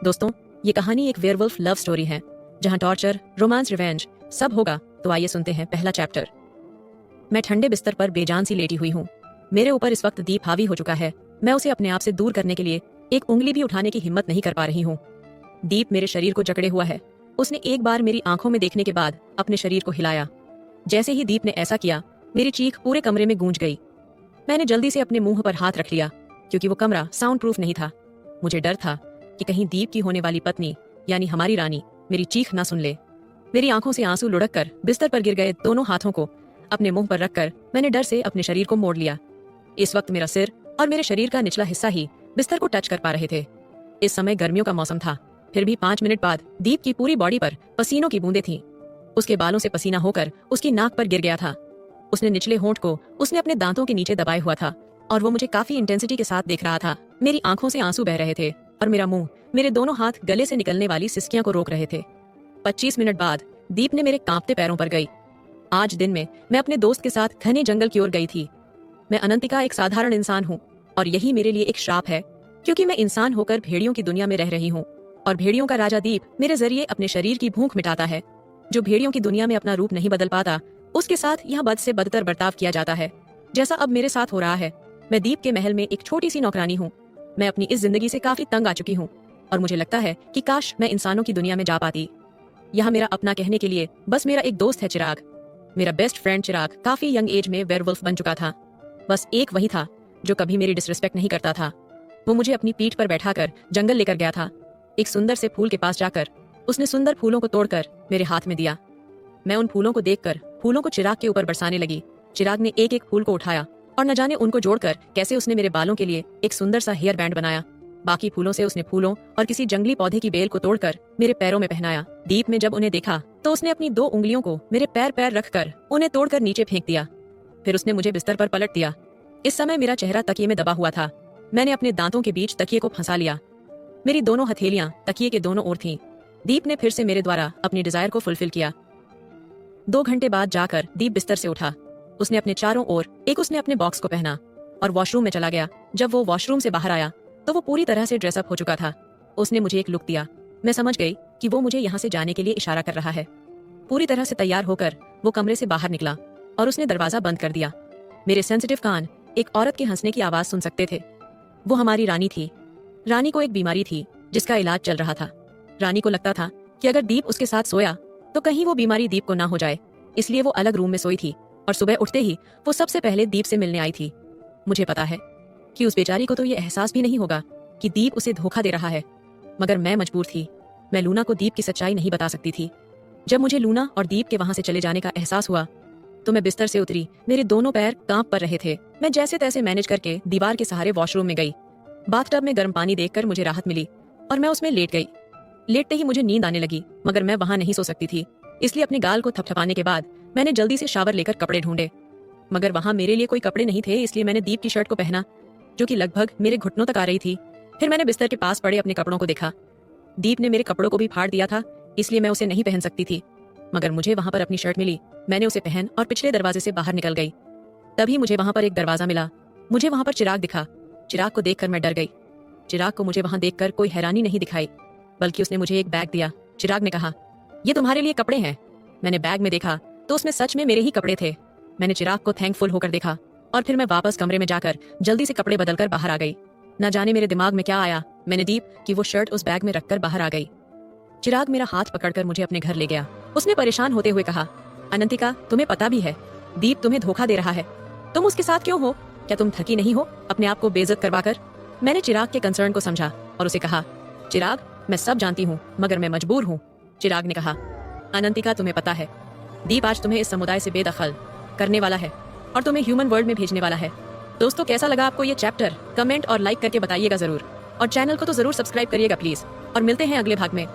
दोस्तों, ये कहानी एक वेयरवुल्फ लव स्टोरी है जहां टॉर्चर, रोमांस, रिवेंज सब होगा। तो आइए सुनते हैं पहला चैप्टर। मैं ठंडे बिस्तर पर बेजान सी लेटी हुई हूँ। मेरे ऊपर इस वक्त दीप हावी हो चुका है। मैं उसे अपने आप से दूर करने के लिए एक उंगली भी उठाने की हिम्मत नहीं कर पा रही हूँ। दीप मेरे शरीर को जकड़े हुआ है। उसने एक बार मेरी आंखों में देखने के बाद अपने शरीर को हिलाया। जैसे ही दीप ने ऐसा किया, मेरी चीख पूरे कमरे में गूंज गई। मैंने जल्दी से अपने मुंह पर हाथ रख लिया क्योंकि वो कमरा साउंड प्रूफ नहीं था। मुझे डर था कि कहीं दीप की होने वाली पत्नी यानी हमारी रानी मेरी चीख ना सुन ले। मेरी आंखों से आंसू लुढ़क कर बिस्तर पर गिर गए दोनों हाथों को अपने मुंह पर रखकर मैंने डर से अपने शरीर को मोड़ लिया। इस वक्त मेरा सिर और मेरे शरीर का निचला हिस्सा ही बिस्तर को टच कर पा रहे थे। इस समय गर्मियों का मौसम था, फिर भी 5 मिनट बाद दीप की पूरी बॉडी पर पसीनों की बूंदें थीं। उसके बालों से पसीना होकर उसकी नाक पर गिर गया था। उसने निचले होंठ को उसने अपने दांतों के नीचे दबाए हुआ था और वो मुझे काफी इंटेंसिटी के साथ देख रहा था। मेरी आंखों से आंसू बह रहे थे और मेरा मुंह, मेरे दोनों हाथ गले से निकलने वाली सिसकियां को रोक रहे थे। 25 मिनट बाद दीप ने मेरे कांपते पैरों पर गई। आज दिन में मैं अपने दोस्त के साथ घने जंगल की ओर गई थी। मैं अनंतिका एक साधारण इंसान हूँ और यही मेरे लिए एक श्राप है क्योंकि मैं इंसान होकर भेड़ियों की दुनिया में रह रही हूँ और भेड़ियों का राजा दीप मेरे जरिए अपने शरीर की भूख मिटाता है। जो भेड़ियों की दुनिया में अपना रूप नहीं बदल पाता, उसके साथ यहाँ बद से बदतर बर्ताव किया जाता है, जैसा अब मेरे साथ हो रहा है। मैं दीप के महल में एक छोटी सी नौकरानी हूँ। मैं अपनी इस जिंदगी से काफी तंग आ चुकी हूँ और मुझे लगता है कि काश मैं इंसानों की दुनिया में जा पाती। यहाँ मेरा अपना कहने के लिए बस मेरा एक दोस्त है, चिराग। मेरा बेस्ट फ्रेंड चिराग काफी यंग एज में वेयरवुल्फ बन चुका था। बस एक वही था जो कभी मेरी डिसरिस्पेक्ट नहीं करता था। वो मुझे अपनी पीठ पर बैठाकर जंगल लेकर गया था। एक सुंदर से फूल के पास जाकर उसने सुंदर फूलों को तोड़कर मेरे हाथ में दिया। मैं उन फूलों को देखकर फूलों को चिराग के ऊपर बरसाने लगी। चिराग ने एक एक फूल को उठाया और न जाने उनको जोड़कर कैसे उसने मेरे बालों के लिए एक सुंदर सा हेयर बैंड बनाया। बाकी फूलों से उसने फूलों और किसी जंगली पौधे की बेल को तोड़कर मेरे पैरों में पहनाया। दीप ने जब उन्हें देखा तो उसने अपनी 2 उंगलियों को मेरे पैर पैर रखकर उन्हें तोड़कर नीचे फेंक दिया। फिर उसने मुझे बिस्तर पर पलट दिया। इस समय मेरा चेहरा तकिए में दबा हुआ था। मैंने अपने दांतों के बीच तकिए को फंसा लिया। मेरी दोनों हथेलियां तकिए के दोनों ओर थीं। दीप ने फिर से मेरे द्वारा अपनी डिजायर को फुलफिल किया। 2 घंटे बाद जाकर दीप बिस्तर से उठा। उसने अपने चारों ओर एक उसने अपने बॉक्स को पहना और वॉशरूम में चला गया। जब वो वॉशरूम से बाहर आया तो वो पूरी तरह से ड्रेसअप हो चुका था। उसने मुझे एक लुक दिया। मैं समझ गई कि वो मुझे यहाँ से जाने के लिए इशारा कर रहा है। पूरी तरह से तैयार होकर वो कमरे से बाहर निकला और उसने दरवाजा बंद कर दिया। मेरे सेंसिटिव कान एक औरत के हंसने की आवाज सुन सकते थे। वो हमारी रानी थी। रानी को एक बीमारी थी जिसका इलाज चल रहा था। रानी को लगता था कि अगर दीप उसके साथ सोया तो कहीं वो बीमारी दीप को ना हो जाए, इसलिए वो अलग रूम में सोई थी और सुबह उठते ही वो सबसे पहले दीप से मिलने आई थी। मुझे पता है कि उस बेचारी को तो ये एहसास भी नहीं होगा कि दीप उसे धोखा दे रहा है, मगर मैं मजबूर थी। मैं लूना को दीप की सच्चाई नहीं बता सकती थी। जब मुझे लूना और दीप के वहां से चले जाने का एहसास हुआ तो मैं बिस्तर से उतरी। मेरे दोनों पैर कांप पर रहे थे। मैं जैसे तैसे मैनेज करके दीवार के सहारे वॉशरूम में गई। बाथटब में गर्म पानी देखकर मुझे राहत मिली और मैं उसमें लेट गई। लेटते ही मुझे नींद आने लगी, मगर मैं वहां नहीं सो सकती थी, इसलिए अपने गाल को थपथपाने के बाद मैंने जल्दी से शावर लेकर कपड़े ढूंढे, मगर वहां मेरे लिए कोई कपड़े नहीं थे। इसलिए मैंने दीप की शर्ट को पहना जो कि लगभग मेरे घुटनों तक आ रही थी। फिर मैंने बिस्तर के पास पड़े अपने कपड़ों को देखा। दीप ने मेरे कपड़ों को भी फाड़ दिया था, इसलिए मैं उसे नहीं पहन सकती थी, मगर मुझे वहां पर अपनी शर्ट मिली। मैंने उसे पहन और पिछले दरवाजे से बाहर निकल गई। तभी मुझे वहां पर एक दरवाजा मिला। मुझे वहां पर चिराग दिखा। चिराग को देखकर मैं डर गई। चिराग को मुझे वहां देखकर कोई हैरानी नहीं दिखाई, बल्कि उसने मुझे एक बैग दिया। चिराग ने कहा, ये तुम्हारे लिए कपड़े हैं। मैंने बैग में देखा तो उसमें सच में मेरे ही कपड़े थे। मैंने चिराग को थैंकफुल होकर देखा और फिर मैं वापस कमरे में जाकर जल्दी से कपड़े बदलकर बाहर आ गई। न जाने मेरे दिमाग में क्या आया, मैंने दीप की वो शर्ट उस बैग में रखकर बाहर आ गई। चिराग मेरा हाथ पकड़कर मुझे अपने घर ले गया। उसने परेशान होते हुए कहा, अनंतिका, तुम्हें पता भी है दीप तुम्हें धोखा दे रहा है। तुम उसके साथ क्यों हो? क्या तुम थकी नहीं हो अपने आप को बेइज्जत करवाकर? मैंने चिराग के कंसर्न को समझा और उसे कहा, चिराग, मैं सब जानती हूँ, मगर मैं मजबूर हूँ। चिराग ने कहा, अनंतिका, तुम्हें पता है दीप आज तुम्हें इस समुदाय से बेदखल करने वाला है और तुम्हें ह्यूमन वर्ल्ड में भेजने वाला है। दोस्तों, कैसा लगा आपको ये चैप्टर? कमेंट और लाइक करके बताइएगा जरूर, और चैनल को तो जरूर सब्सक्राइब करिएगा प्लीज। और मिलते हैं अगले भाग में।